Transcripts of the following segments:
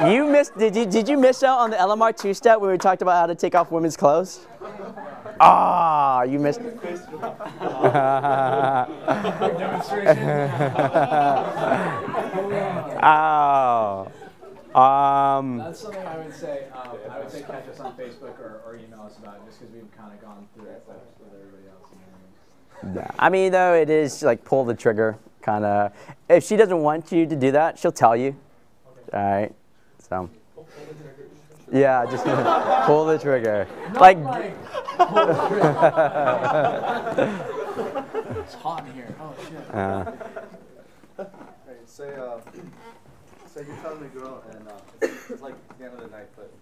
You missed. Did you miss out on the LMR 2-step where we talked about how to take off women's clothes? Ah, you missed. Demonstration. Oh. That's something I would say. I would say catch us on Facebook or email us about it, just because we've kind of gone through it with everybody else. Yeah. I mean, though, it is like pull the trigger, kind of. If she doesn't want you to do that, she'll tell you. Okay. All right. So. Yeah, just pull the trigger. Like. Pull the trigger. It's hot in here. Oh shit. Right, say you're telling a girl and it's like the end of the night, but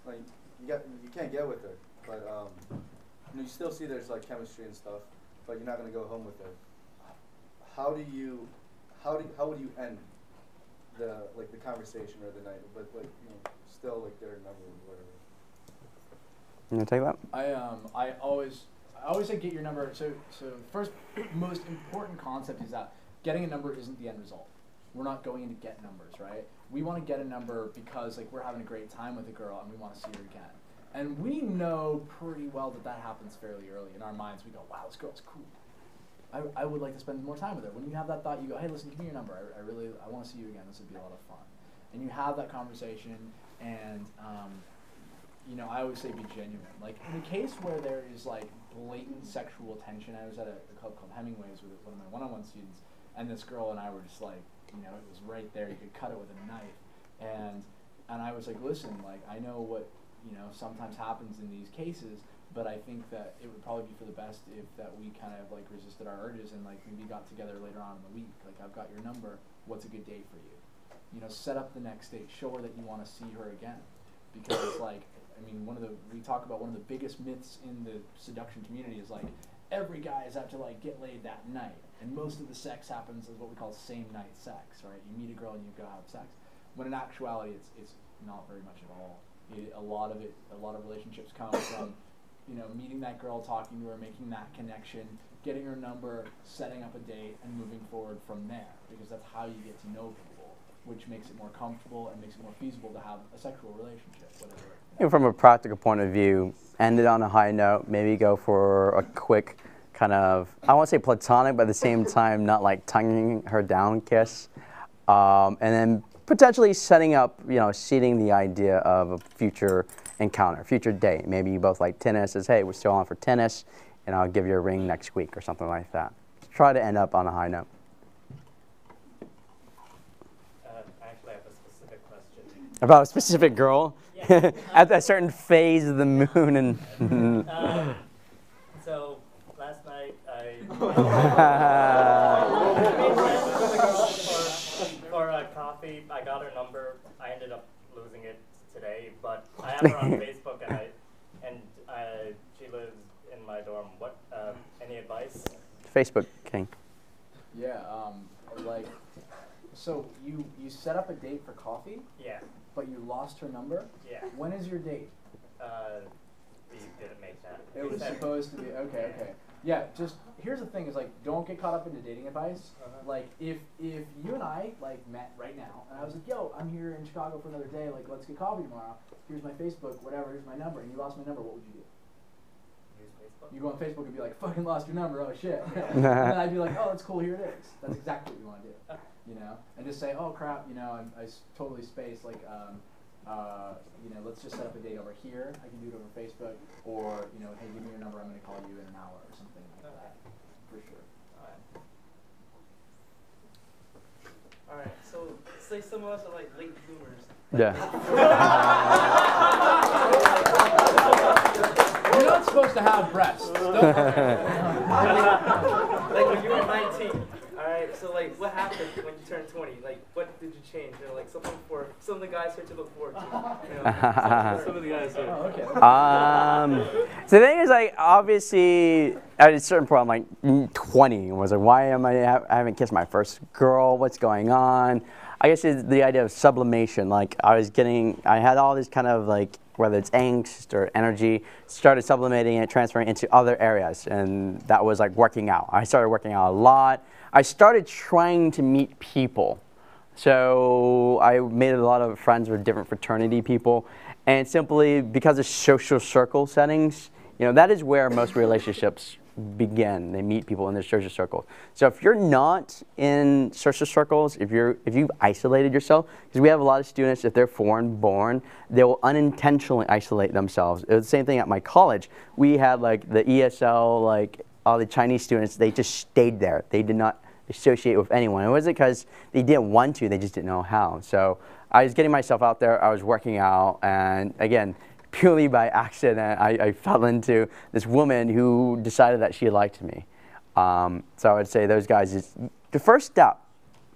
like you can't get with her, but you still see there's like chemistry and stuff, but you're not gonna go home with her. How would you end the conversation or the night, but still like get her number or whatever? You wanna take that? I always say get your number. So first most important concept is that getting a number isn't the end result. We're not going in to get numbers, right? We want to get a number because like we're having a great time with a girl and we want to see her again. And we know pretty well that happens fairly early. In our minds, we go, wow, this girl's cool. I would like to spend more time with her. When you have that thought, you go, hey, listen, give me your number. I want to see you again. This would be a lot of fun. And you have that conversation, and I always say be genuine. Like in a case where there is like blatant sexual tension, I was at a club called Hemingway's with one of my one-on-one students, and this girl and I were just like, it was right there. You could cut it with a knife, and I was like, listen, like I know what sometimes happens in these cases, but I think that it would probably be for the best if that we kind of like resisted our urges and like maybe got together later on in the week. Like I've got your number. What's a good date for you? Set up the next date. Show her that you want to see her again, because like we talk about one of the biggest myths in the seduction community is like every guy is out to like get laid that night, and most of the sex happens as what we call same night sex, right? You meet a girl and you go have sex. When in actuality, it's not very much at all. A lot of relationships come from, meeting that girl, talking to her, making that connection, getting her number, setting up a date, and moving forward from there. Because that's how you get to know people, which makes it more comfortable and makes it more feasible to have a sexual relationship. From a practical point of view, end it on a high note. Maybe go for a quick kind of, I won't say platonic, but at the same time, not like tonguing her down kiss, and then potentially setting up, seeding the idea of a future encounter, future date. Maybe you both like tennis. Says, hey, we're still on for tennis, and I'll give you a ring next week or something like that. Try to end up on a high note. I actually have a specific question. About a specific girl? Yeah. At a certain phase of the moon and... So, last night I... for a coffee, I got her number. I ended up losing it today, but I have her on Facebook, and she lives in my dorm. What? Any advice? Facebook King. Yeah. So you set up a date for coffee? Yeah. But you lost her number? Yeah. When is your date? We didn't make that. It was supposed to be. Okay. Yeah, just here's the thing: is like don't get caught up into dating advice. Like if you and I like met right now, and I was like, "Yo, I'm here in Chicago for another day. Like, let's get coffee tomorrow. Here's my Facebook, whatever. Here's my number." And you lost my number. What would you do? Use Facebook. You go on Facebook and be like, "Fucking lost your number. Oh shit." And then I'd be like, "Oh, that's cool. Here it is." That's exactly what you want to do. And just say, "Oh crap, I totally spaced. Like, let's just set up a date over here. I can do it over Facebook, or hey, give me your number. I'm going to call you in an hour or something like that." For sure. All right. So say some of us are like late bloomers. Yeah. You're not supposed to have breasts. Don't Like when you were 19. All right. So like, what happened when you turned 20? Like, what did you change? Like something for some of the guys here to look forward to. Some of the guys here. Oh, okay. So the thing is, like, obviously, at a certain point, I'm like 20, and was like, why am I haven't kissed my first girl? What's going on? I guess it's the idea of sublimation. Like, I had all this kind of like, whether it's angst or energy, started sublimating it, transferring into other areas, and that was like working out. I started working out a lot. I started trying to meet people. So I made a lot of friends with different fraternity people, and simply because of social circle settings, that is where most relationships begin. They meet people in their social circles. So if you're not in social circles, if you've isolated yourself, because we have a lot of students, if they're foreign born, they will unintentionally isolate themselves. It was the same thing at my college. We had like the ESL, like all the Chinese students, they just stayed there. They did not associate with anyone. It wasn't because they didn't want to, they just didn't know how. So I was getting myself out there, I was working out, and again, purely by accident, I fell into this woman who decided that she liked me. So I would say those guys, the first step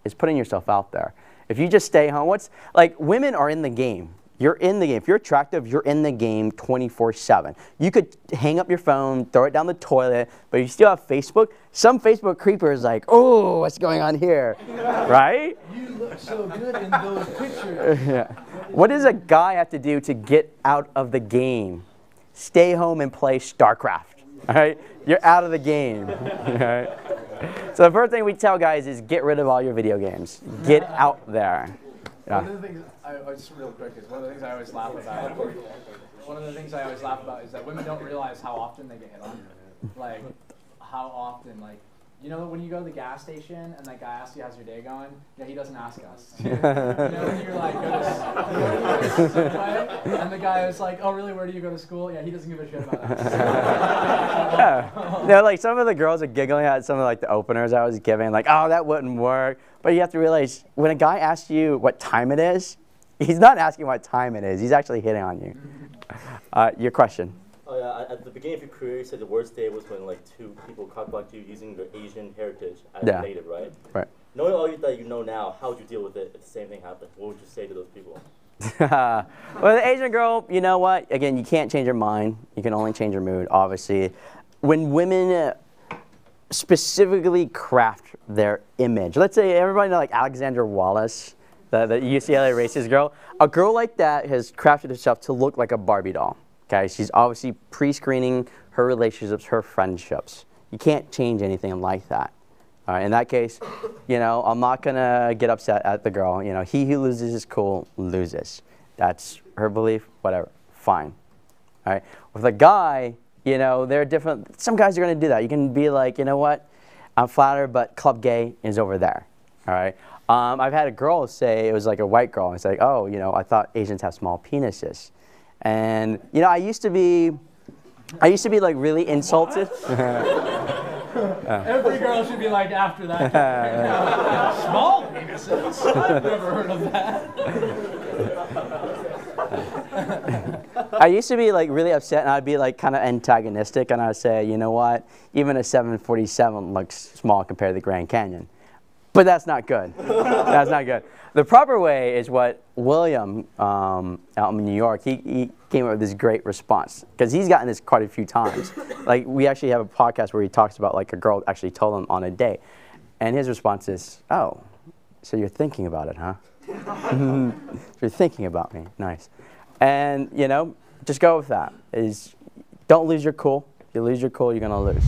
is putting yourself out there. If you just stay home, women are in the game. You're in the game. If you're attractive, you're in the game 24/7. You could hang up your phone, throw it down the toilet, but you still have Facebook. Some Facebook creeper is like, oh, what's going on here, right? You look so good in those pictures. Yeah. What does a guy have to do to get out of the game? Stay home and play StarCraft, all right? You're out of the game, all right? So the first thing we tell guys is get rid of all your video games. Get out there. Yeah. One of the things, just real quick, is one of the things I always laugh about. One of the things I always laugh about is that women don't realize how often they get hit on. Like, how often, when you go to the gas station and that guy asks you how's your day going, he doesn't ask us. When you're like, and the guy is like, oh really, where do you go to school? Yeah, he doesn't give a shit about us. Yeah. Some of the girls are giggling at some of the openers I was giving, like, oh, that wouldn't work. But you have to realize, when a guy asks you what time it is, he's not asking what time it is. He's actually hitting on you. Your question. Oh yeah, at the beginning of your career, you said the worst day was when two people cockblocked you using their Asian heritage as a native, right? Right. Knowing all that you know now, how would you deal with it if the same thing happened? What would you say to those people? Well, the Asian girl, you know what? Again, you can't change her mind. You can only change her mood, obviously. When women specifically craft their image, let's say everybody know Alexandra Wallace, the UCLA racist girl. A girl like that has crafted herself to look like a Barbie doll. Okay, she's obviously pre-screening her relationships, her friendships. You can't change anything like that. All right, in that case, I'm not gonna get upset at the girl. He who loses his cool loses. That's her belief. Whatever, fine. All right. With a guy, they're different. Some guys are gonna do that. You can be like, you know what? I'm flattered, but Club Gay is over there. All right. I've had a girl say, it was like a white girl, and it's like, oh, I thought Asians have small penises. And I used to be really insulted. Every girl should be like after that. Small penises. I've never heard of that. I used to be really upset, and I'd be kind of antagonistic, and I'd say, you know what? Even a 747 looks small compared to the Grand Canyon. But that's not good. That's not good. The proper way is what William out in New York, he came up with this great response, because he's gotten this quite a few times. We actually have a podcast where he talks about a girl actually told him on a date, and his response is, oh, so you're thinking about it, huh? You're thinking about me, nice. And just go with that. Don't lose your cool. If you lose your cool, you're gonna lose.